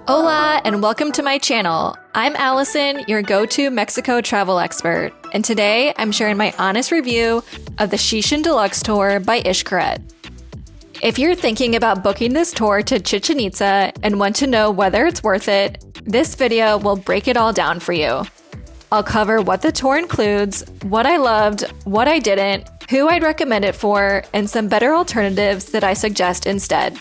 Hola and welcome to my channel. I'm Allison, your go-to Mexico travel expert, and today I'm sharing my honest review of the Xichen Deluxe Tour by Xcaret. If you're thinking about booking this tour to Chichen Itza and want to know whether it's worth it, this video will break it all down for you. I'll cover what the tour includes, what I loved, what I didn't, who I'd recommend it for, and some better alternatives that I suggest instead.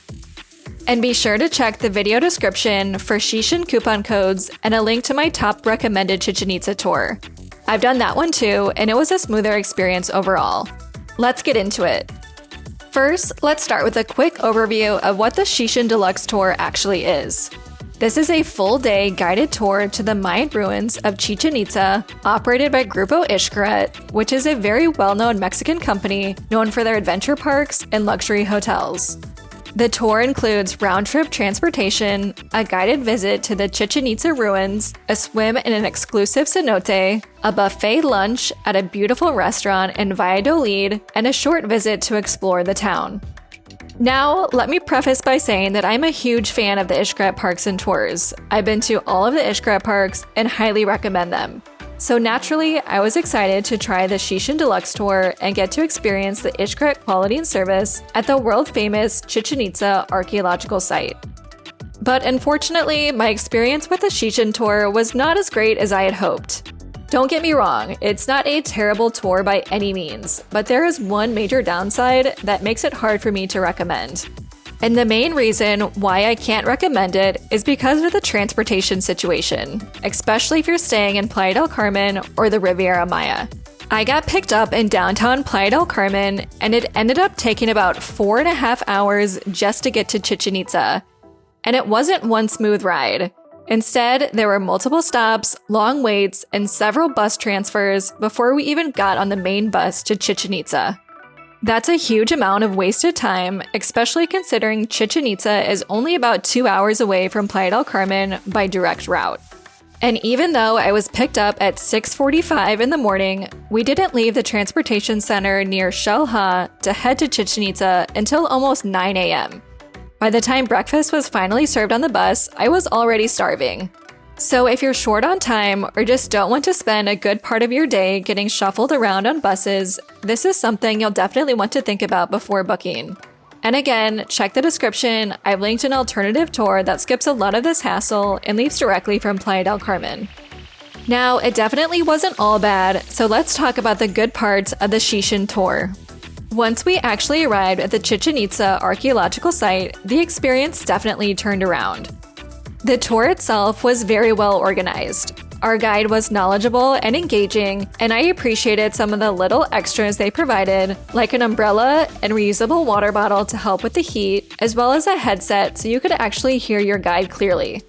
And be sure to check the video description for Xichen coupon codes and a link to my top recommended Chichen Itza tour. I've done that one too, and it was a smoother experience overall. Let's get into it. First, let's start with a quick overview of what the Xichen Deluxe Tour actually is. This is a full-day guided tour to the Mayan ruins of Chichen Itza, operated by Grupo Xcaret, which is a very well-known Mexican company known for their adventure parks and luxury hotels. The tour includes round-trip transportation, a guided visit to the Chichen Itza ruins, a swim in an exclusive cenote, a buffet lunch at a beautiful restaurant in Valladolid, and a short visit to explore the town. Now, let me preface by saying that I'm a huge fan of the Xcaret parks and tours. I've been to all of the Xcaret parks and highly recommend them. So naturally, I was excited to try the Xichen Deluxe Tour and get to experience the Xcaret quality and service at the world-famous Chichen Itza archaeological site. But unfortunately, my experience with the Xichen Tour was not as great as I had hoped. Don't get me wrong, it's not a terrible tour by any means, but there is one major downside that makes it hard for me to recommend. And the main reason why I can't recommend it is because of the transportation situation, especially if you're staying in Playa del Carmen or the Riviera Maya. I got picked up in downtown Playa del Carmen, and it ended up taking about 4.5 hours just to get to Chichen Itza. And it wasn't one smooth ride. Instead, there were multiple stops, long waits, and several bus transfers before we even got on the main bus to Chichen Itza. That's a huge amount of wasted time, especially considering Chichen Itza is only about 2 hours away from Playa del Carmen by direct route. And even though I was picked up at 6:45 in the morning, we didn't leave the transportation center near Xel-Há to head to Chichen Itza until almost 9 a.m. By the time breakfast was finally served on the bus, I was already starving. So if you're short on time or just don't want to spend a good part of your day getting shuffled around on buses, this is something you'll definitely want to think about before booking. And again, check the description. I've linked an alternative tour that skips a lot of this hassle and leaves directly from Playa del Carmen. Now, it definitely wasn't all bad, so let's talk about the good parts of the Xichen Tour. Once we actually arrived at the Chichen Itza archaeological site, the experience definitely turned around. The tour itself was very well organized. Our guide was knowledgeable and engaging, and I appreciated some of the little extras they provided, like an umbrella and reusable water bottle to help with the heat, as well as a headset so you could actually hear your guide clearly.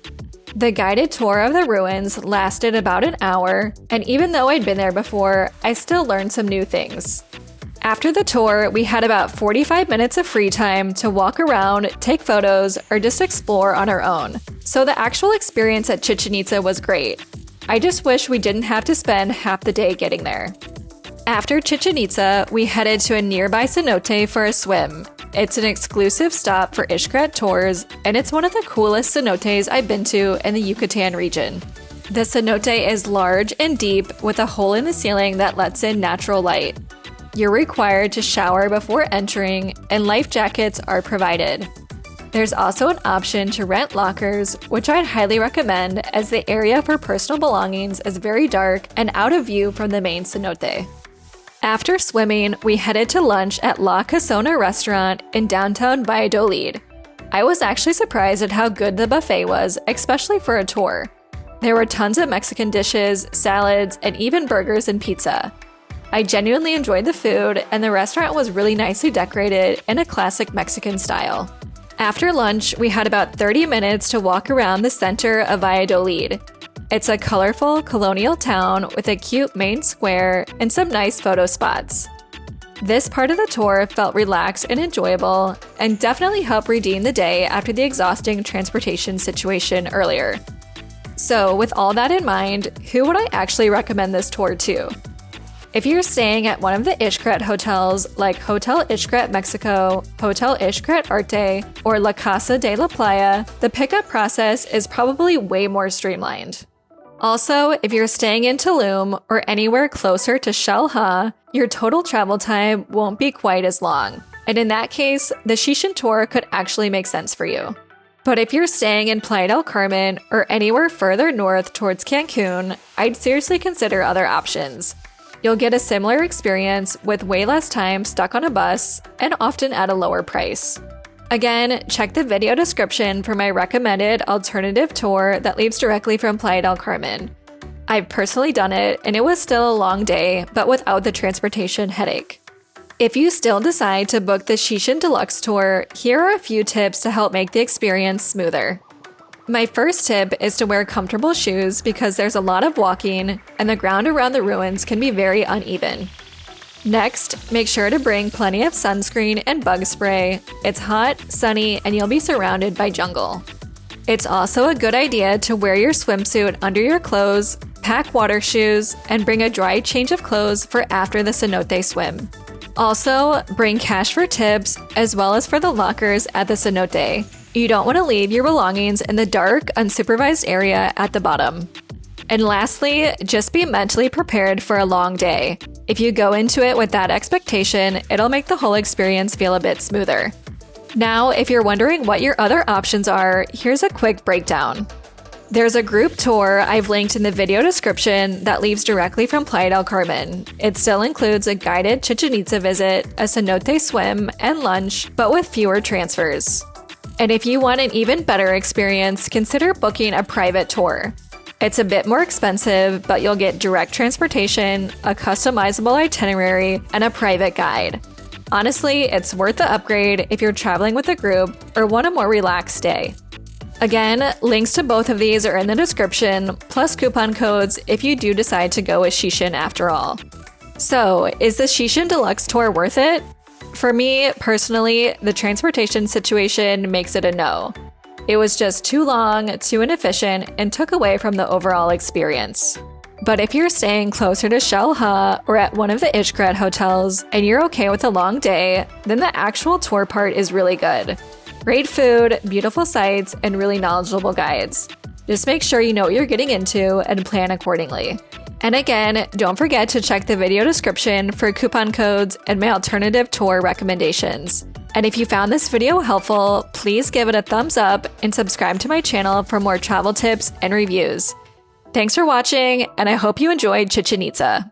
The guided tour of the ruins lasted about an hour, and even though I'd been there before, I still learned some new things. After the tour, we had about 45 minutes of free time to walk around, take photos, or just explore on our own. So the actual experience at Chichen Itza was great. I just wish we didn't have to spend half the day getting there. After Chichen Itza, we headed to a nearby cenote for a swim. It's an exclusive stop for Xcaret tours, and it's one of the coolest cenotes I've been to in the Yucatan region. The cenote is large and deep with a hole in the ceiling that lets in natural light. You're required to shower before entering, and life jackets are provided. There's also an option to rent lockers, which I'd highly recommend as the area for personal belongings is very dark and out of view from the main cenote. After swimming, we headed to lunch at La Casona restaurant in downtown Valladolid. I was actually surprised at how good the buffet was, especially for a tour. There were tons of Mexican dishes, salads, and even burgers and pizza. I genuinely enjoyed the food, and the restaurant was really nicely decorated in a classic Mexican style. After lunch, we had about 30 minutes to walk around the center of Valladolid. It's a colorful colonial town with a cute main square and some nice photo spots. This part of the tour felt relaxed and enjoyable, and definitely helped redeem the day after the exhausting transportation situation earlier. So with all that in mind, who would I actually recommend this tour to? If you're staying at one of the Xcaret hotels like Hotel Xcaret Mexico, Hotel Xcaret Arte, or La Casa de la Playa, the pickup process is probably way more streamlined. Also, if you're staying in Tulum or anywhere closer to Xel-Há, your total travel time won't be quite as long. And in that case, the Xichen Tour could actually make sense for you. But if you're staying in Playa del Carmen or anywhere further north towards Cancun, I'd seriously consider other options. You'll get a similar experience with way less time stuck on a bus and often at a lower price. Again, check the video description for my recommended alternative tour that leaves directly from Playa del Carmen. I've personally done it, and it was still a long day, but without the transportation headache. If you still decide to book the Xichen Deluxe tour, here are a few tips to help make the experience smoother. My first tip is to wear comfortable shoes because there's a lot of walking, and the ground around the ruins can be very uneven. Next, make sure to bring plenty of sunscreen and bug spray. It's hot, sunny, and you'll be surrounded by jungle. It's also a good idea to wear your swimsuit under your clothes, pack water shoes, and bring a dry change of clothes for after the cenote swim. Also, bring cash for tips as well as for the lockers at the cenote. You don't want to leave your belongings in the dark, unsupervised area at the bottom. And lastly, just be mentally prepared for a long day. If you go into it with that expectation, it'll make the whole experience feel a bit smoother. Now, if you're wondering what your other options are, here's a quick breakdown. There's a group tour I've linked in the video description that leaves directly from Playa del Carmen. It still includes a guided Chichen Itza visit, a cenote swim, and lunch, but with fewer transfers. And if you want an even better experience, consider booking a private tour. It's a bit more expensive, but you'll get direct transportation, a customizable itinerary, and a private guide. Honestly, it's worth the upgrade if you're traveling with a group or want a more relaxed day. Again, links to both of these are in the description, plus coupon codes if you do decide to go with Xichen after all. So, is the Xichen Deluxe tour worth it? For me, personally, the transportation situation makes it a no. It was just too long, too inefficient, and took away from the overall experience. But if you're staying closer to Xel-Há or at one of the Xcaret hotels and you're okay with a long day, then the actual tour part is really good. Great food, beautiful sights, and really knowledgeable guides. Just make sure you know what you're getting into and plan accordingly. And again, don't forget to check the video description for coupon codes and my alternative tour recommendations. And if you found this video helpful, please give it a thumbs up and subscribe to my channel for more travel tips and reviews. Thanks for watching, and I hope you enjoyed Chichen Itza.